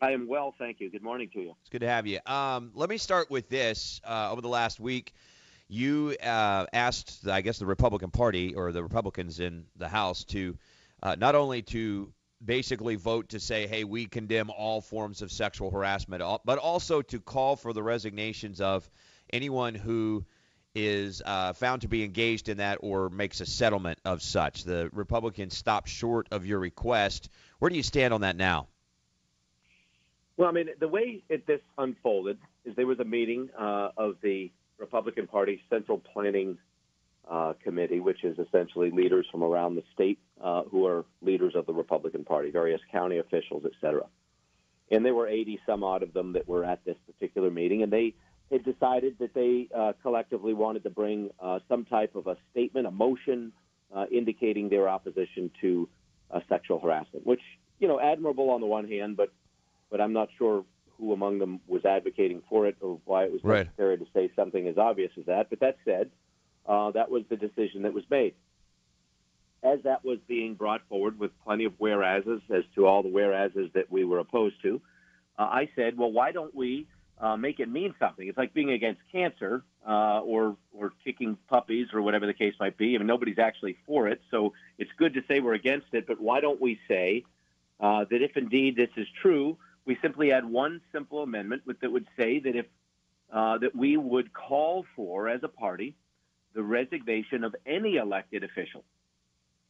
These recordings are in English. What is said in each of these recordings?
I am well, thank you. Good morning to you. It's good to have you. Let me start with this. Over the last week, you asked, I guess, the Republican Party or the Republicans in the House to not only to basically vote to say, hey, we condemn all forms of sexual harassment, but also to call for the resignations of anyone who is found to be engaged in that or makes a settlement of such. The Republicans stopped short of your request. Where do you stand on that now? Well, I mean, the way this unfolded is there was a meeting of the Republican Party Central Planning Committee, which is essentially leaders from around the state who are leaders of the Republican Party, various county officials, et cetera. And there were 80 some odd of them that were at this particular meeting, and they had decided that they collectively wanted to bring some type of a statement, a motion indicating their opposition to sexual harassment, which, admirable on the one hand, but I'm not sure who among them was advocating for it or why it was Right. necessary to say something as obvious as that. But that said, that was the decision that was made. As that was being brought forward with plenty of whereases as to all the whereases that we were opposed to, I said, well, why don't we make it mean something? It's like being against cancer or kicking puppies or whatever the case might be. I mean, nobody's actually for it, so it's good to say we're against it, but why don't we say that if indeed this is true, we simply add one simple amendment that would say that if that we would call for, as a party, the resignation of any elected official.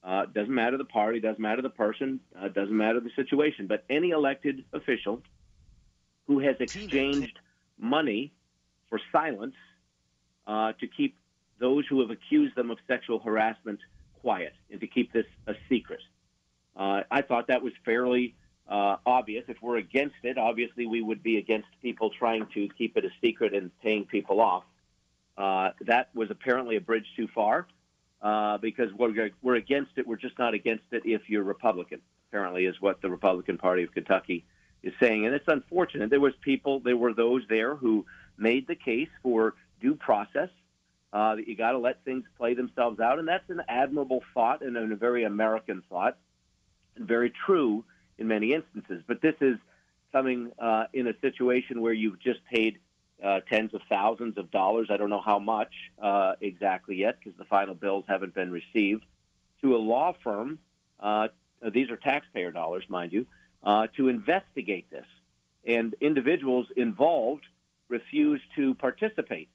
Doesn't matter the party, doesn't matter the person, doesn't matter the situation, but any elected official who has exchanged money for silence to keep those who have accused them of sexual harassment quiet and to keep this a secret. I thought that was fairly obvious. If we're against it, obviously we would be against people trying to keep it a secret and paying people off. That was apparently a bridge too far because we're against it. We're just not against it if you're Republican, apparently is what the Republican Party of Kentucky is saying. And it's unfortunate. There were those there who made the case for due process, that you got to let things play themselves out. And that's an admirable thought and a very American thought and very true in many instances. But this is coming in a situation where you've just paid tens of thousands of dollars. I don't know how much exactly yet because the final bills haven't been received, to a law firm. These are taxpayer dollars, mind you, to investigate this. And individuals involved refuse to participate.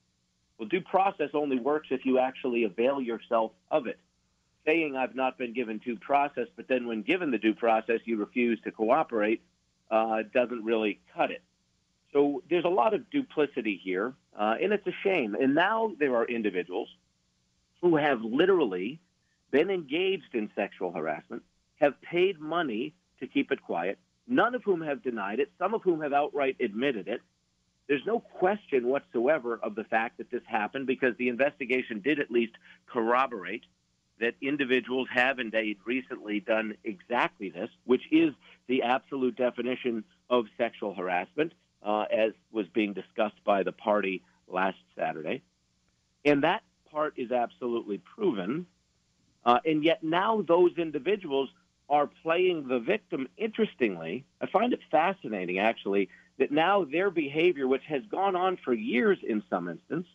Well, due process only works if you actually avail yourself of it. Saying I've not been given due process, but then when given the due process, you refuse to cooperate, doesn't really cut it. So there's a lot of duplicity here, and it's a shame. And now there are individuals who have literally been engaged in sexual harassment, have paid money to keep it quiet, none of whom have denied it, some of whom have outright admitted it. There's no question whatsoever of the fact that this happened because the investigation did at least corroborate that individuals have indeed recently done exactly this, which is the absolute definition of sexual harassment, as was being discussed by the party last Saturday. And that part is absolutely proven. And yet now those individuals are playing the victim. Interestingly, I find it fascinating, actually, that now their behavior, which has gone on for years in some instance,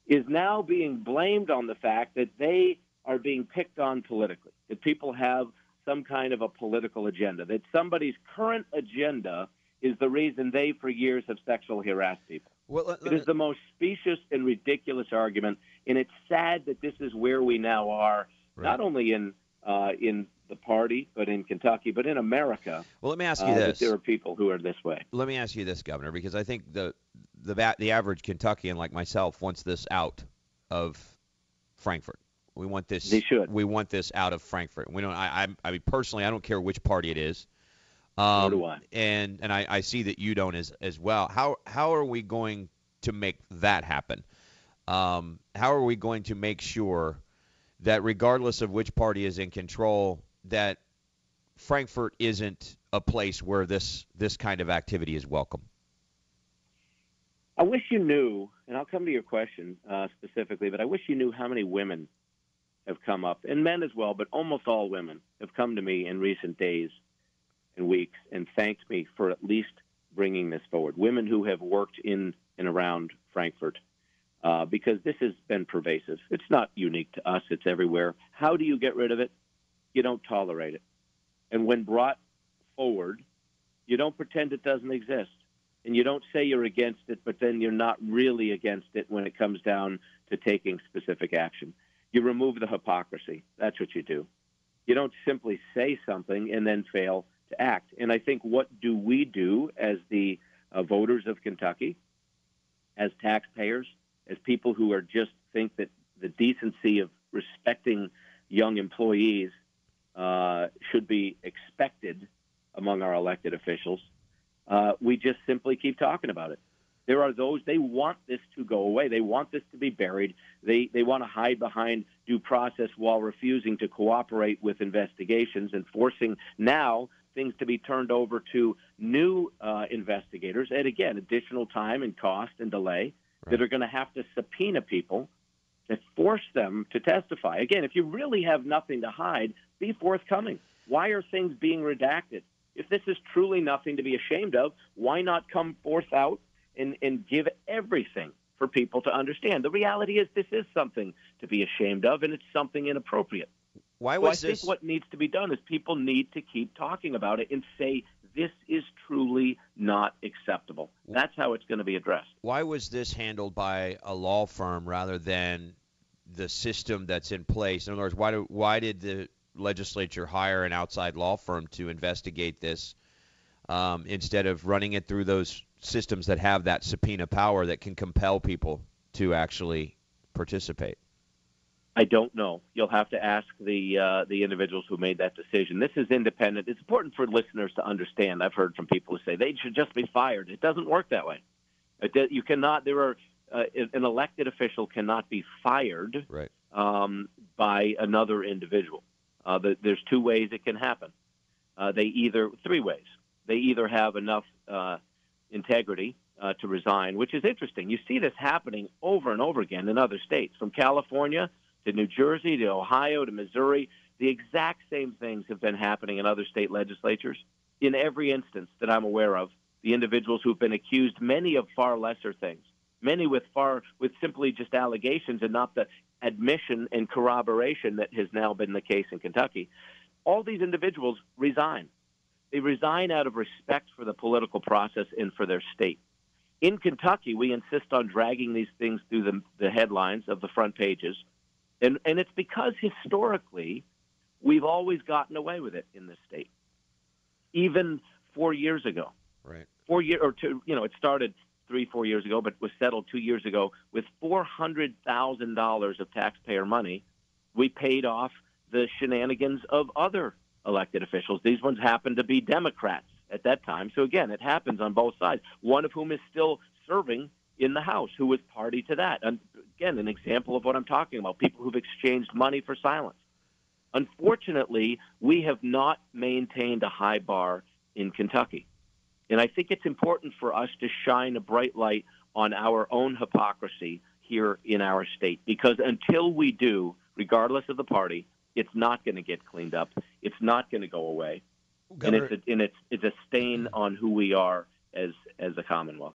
is now being blamed on the fact that they are being picked on politically, that people have some kind of a political agenda, that somebody's current agenda is the reason they, for years, have sexually harassed people. Well, It is the most specious and ridiculous argument, and it's sad that this is where we now are, not only in the party, but in Kentucky, but in America. well, let me ask you That there this. are people who are this way. Let me ask you this, Governor, because I think the average Kentuckian like myself wants this out of Frankfort. We want this. They should. We want this out of Frankfort. We don't. I mean, personally, I don't care which party it is. Nor do I. And I see that you don't as well. How are we going to make that happen? How are we going to make sure that regardless of which party is in control, that Frankfort isn't a place where this kind of activity is welcome? I wish you knew, and I'll come to your question specifically, but I wish you knew how many women have come up, and men as well, but almost all women have come to me in recent days and weeks and thanked me for at least bringing this forward. Women who have worked in and around Frankfort, because this has been pervasive. It's not unique to us. It's everywhere. How do you get rid of it? You don't tolerate it. And when brought forward, you don't pretend it doesn't exist. And you don't say you're against it, but then you're not really against it when it comes down to taking specific action. You remove the hypocrisy. That's what you do. You don't simply say something and then fail to act. And I think, what do we do as the voters of Kentucky, as taxpayers, as people who are just think that the decency of respecting young employees should be expected among our elected officials? We just simply keep talking about it. There are those, they want this to go away. They want this to be buried. They want to hide behind due process while refusing to cooperate with investigations and forcing now things to be turned over to new investigators at, again, additional time and cost and delay, right, that are going to have to subpoena people to force them to testify. Again, if you really have nothing to hide, be forthcoming. Why are things being redacted? If this is truly nothing to be ashamed of, why not come forth out and give everything for people to understand? The reality is this is something to be ashamed of, and it's something inappropriate. Why was I think what needs to be done is people need to keep talking about it and say, this is truly not acceptable. That's how it's going to be addressed. Why was this handled by a law firm rather than the system that's in place? In other words, why did the legislature hire an outside law firm to investigate this instead of running it through those systems that have that subpoena power that can compel people to actually participate? I don't know. You'll have to ask the individuals who made that decision. This is independent. It's important for listeners to understand. I've heard from people who say they should just be fired. It doesn't work that way. You cannot. There are an elected official cannot be fired, right, by another individual. There's two ways it can happen. Three ways. They either have enough integrity to resign, which is interesting. You see this happening over and over again in other states, from California to New Jersey to Ohio to Missouri. The exact same things have been happening in other state legislatures. In every instance that I'm aware of, the individuals who've been accused, many of far lesser things, many with simply just allegations and not the admission and corroboration that has now been the case in Kentucky, all these individuals resign. They resign out of respect for the political process and for their state. In Kentucky, we insist on dragging these things through the headlines of the front pages, and it's because historically we've always gotten away with it in this state. Even 4 years ago, right? It started 3-4 years ago, but was settled 2 years ago with $400,000 of taxpayer money. We paid off the shenanigans of other elected officials. These ones happened to be Democrats at that time. So again, it happens on both sides, one of whom is still serving in the House, who was party to that. And again, an example of what I'm talking about, people who've exchanged money for silence. Unfortunately, we have not maintained a high bar in Kentucky. And I think it's important for us to shine a bright light on our own hypocrisy here in our state, because until we do, regardless of the party, it's not going to get cleaned up. It's not going to go away. Governor, and it's a stain on who we are as a Commonwealth.